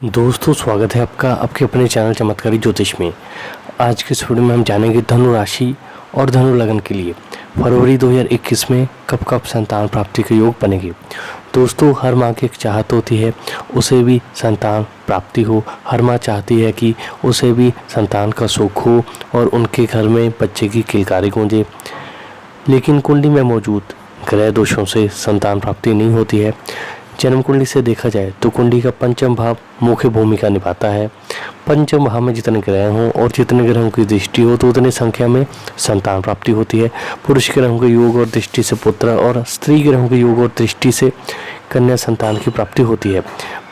दोस्तों, स्वागत है आपका आपके अपने चैनल चमत्कारी ज्योतिष में। आज के इस वीडियो में हम जानेंगे धनु राशि और धनु लगन के लिए फरवरी 2021 में कब कब संतान प्राप्ति के योग बनेंगे। दोस्तों, हर माँ की एक चाहत होती है उसे भी संतान प्राप्ति हो। हर माँ चाहती है कि उसे भी संतान का सुख हो और उनके घर में बच्चे की किलकारी गूंजे। लेकिन कुंडली में मौजूद ग्रह दोषों से संतान प्राप्ति नहीं होती है। जन्म कुंडली से देखा जाए तो कुंडली का पंचम भाव मुख्य भूमिका निभाता है। पंचम भाव में जितने ग्रह हों और जितने ग्रहों की दृष्टि हो तो उतनी संख्या में संतान प्राप्ति होती है। पुरुष ग्रहों के योग और दृष्टि से पुत्र और स्त्री ग्रहों के योग और दृष्टि से कन्या संतान की प्राप्ति होती है।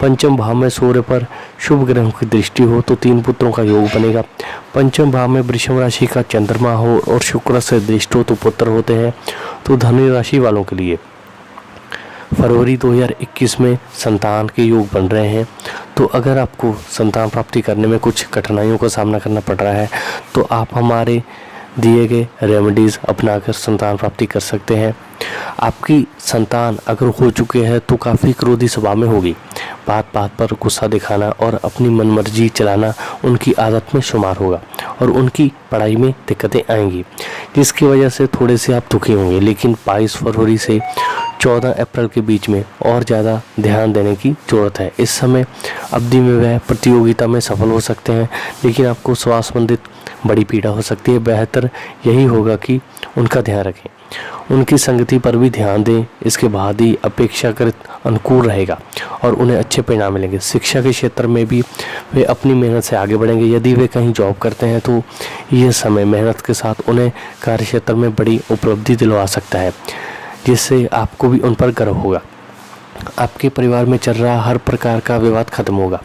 पंचम भाव में सूर्य पर शुभ ग्रहों की दृष्टि हो तो 3 पुत्रों का योग बनेगा। पंचम भाव में वृषभ राशि का चंद्रमा हो और शुक्र से दृष्टि हो तो पुत्र होते हैं। तो धनु राशि वालों के लिए फरवरी 2021 में संतान के योग बन रहे हैं। तो अगर आपको संतान प्राप्ति करने में कुछ कठिनाइयों का सामना करना पड़ रहा है तो आप हमारे दिए गए रेमेडीज़ अपनाकर संतान प्राप्ति कर सकते हैं। आपकी संतान अगर हो चुके हैं तो काफ़ी क्रोधी स्वभाव में होगी। बात बात पर गुस्सा दिखाना और अपनी मनमर्जी चलाना उनकी आदत में शुमार होगा और उनकी पढ़ाई में दिक्कतें आएंगी, जिसकी वजह से थोड़े से आप दुखी होंगे। लेकिन 22 फरवरी से 14 अप्रैल के बीच में और ज़्यादा ध्यान देने की ज़रूरत है। इस समय अवधि में वह प्रतियोगिता में सफल हो सकते हैं, लेकिन आपको स्वास्थ्य संबंधित बड़ी पीड़ा हो सकती है। बेहतर यही होगा कि उनका ध्यान रखें, उनकी संगति पर भी ध्यान दें। इसके बाद ही अपेक्षाकृत अनुकूल रहेगा और उन्हें अच्छे परिणाम मिलेंगे। शिक्षा के क्षेत्र में भी वे अपनी मेहनत से आगे बढ़ेंगे। यदि वे कहीं जॉब करते हैं तो यह समय मेहनत के साथ उन्हें कार्य क्षेत्र में बड़ी उपलब्धि दिलवा सकता है, जिससे आपको भी उन पर गर्व होगा। आपके परिवार में चल रहा हर प्रकार का विवाद खत्म होगा,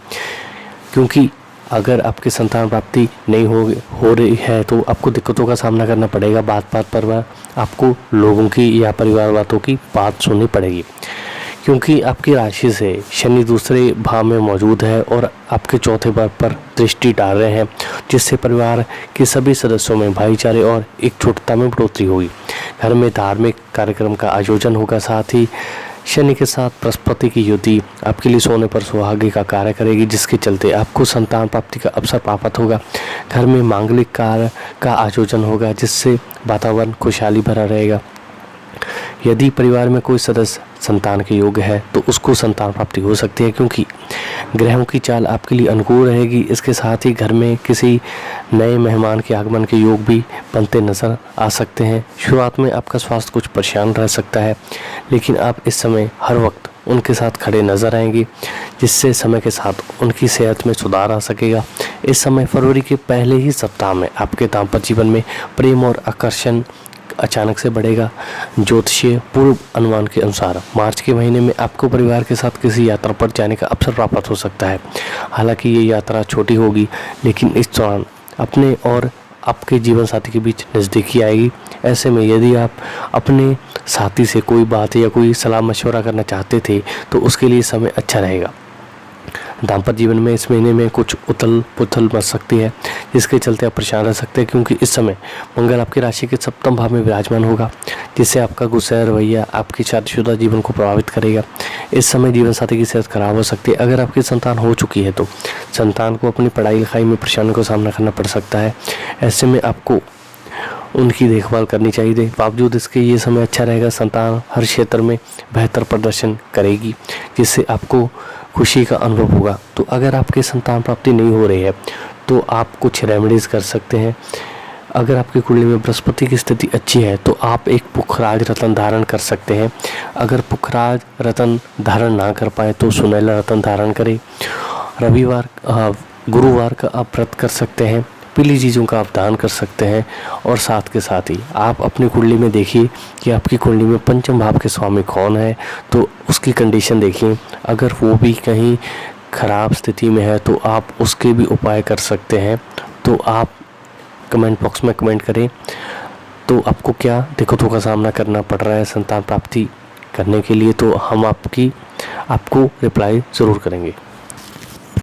क्योंकि अगर आपकी संतान प्राप्ति नहीं हो रही है तो आपको दिक्कतों का सामना करना पड़ेगा। बात बात पर आपको लोगों की या परिवार वालों की बात सुननी पड़ेगी, क्योंकि आपकी राशि से शनि दूसरे भाव में मौजूद है और आपके चौथे भाव पर दृष्टि डाल रहे हैं, जिससे परिवार के सभी सदस्यों में भाईचारे और एकजुटता में बढ़ोतरी होगी। घर में धार्मिक कार्यक्रम का आयोजन होगा। साथ ही शनि के साथ बृहस्पति की युति आपके लिए सोने पर सुहागे का कार्य करेगी, जिसके चलते आपको संतान प्राप्ति का अवसर प्राप्त होगा। घर में मांगलिक कार्य का आयोजन होगा, जिससे वातावरण खुशहाली भरा रहेगा। यदि परिवार में कोई सदस्य संतान के योग्य है तो उसको संतान प्राप्ति हो सकती है, क्योंकि ग्रहों की चाल आपके लिए अनुकूल रहेगी। इसके साथ ही घर में किसी नए मेहमान के आगमन के योग भी बनते नजर आ सकते हैं। शुरुआत में आपका स्वास्थ्य कुछ परेशान रह सकता है, लेकिन आप इस समय हर वक्त उनके साथ खड़े नजर आएंगे, जिससे समय के साथ उनकी सेहत में सुधार आ सकेगा। इस समय फरवरी के पहले ही सप्ताह में आपके दाम्पत्य जीवन में प्रेम और आकर्षण अचानक से बढ़ेगा। ज्योतिषीय पूर्व अनुमान के अनुसार मार्च के महीने में आपको परिवार के साथ किसी यात्रा पर जाने का अवसर प्राप्त हो सकता है। हालांकि ये यात्रा छोटी होगी, लेकिन इस दौरान अपने और आपके जीवन साथी के बीच नज़दीकी आएगी। ऐसे में यदि आप अपने साथी से कोई बात या कोई सलाह मशवरा करना चाहते थे तो उसके लिए समय अच्छा रहेगा। दाम्पत्य जीवन में इस महीने में कुछ उथल पुथल मच सकती है, जिसके चलते आप परेशान रह सकते हैं, क्योंकि इस समय मंगल आपकी राशि के सप्तम भाव में विराजमान होगा, जिससे आपका गुस्सा रवैया आपकी शादीशुदा जीवन को प्रभावित करेगा। इस समय जीवन साथी की सेहत खराब हो सकती है। अगर आपकी संतान हो चुकी है तो संतान को अपनी पढ़ाई लिखाई में परेशानियों का सामना करना पड़ सकता है। ऐसे में आपको उनकी देखभाल करनी चाहिए। बावजूद इसके ये समय अच्छा रहेगा। संतान हर क्षेत्र में बेहतर प्रदर्शन करेगी, जिससे आपको खुशी का अनुभव होगा। तो अगर आपके संतान प्राप्ति नहीं हो रही है तो आप कुछ रेमेडीज़ कर सकते हैं। अगर आपकी कुंडली में बृहस्पति की स्थिति अच्छी है तो आप एक पुखराज रत्न धारण कर सकते हैं। अगर पुखराज रत्न धारण ना कर पाए तो सुनहला रत्न धारण करें। गुरुवार का आप व्रत कर सकते हैं। पीली चीज़ों का आप दान कर सकते हैं। और साथ के साथ ही आप अपनी कुंडली में देखिए कि आपकी कुंडली में पंचम भाव के स्वामी कौन है, तो उसकी कंडीशन देखिए। अगर वो भी कहीं ख़राब स्थिति में है तो आप उसके भी उपाय कर सकते हैं। तो आप कमेंट बॉक्स में कमेंट करें तो आपको क्या दिक्कतों का सामना करना पड़ रहा है संतान प्राप्ति करने के लिए, तो हम आपको रिप्लाई ज़रूर करेंगे।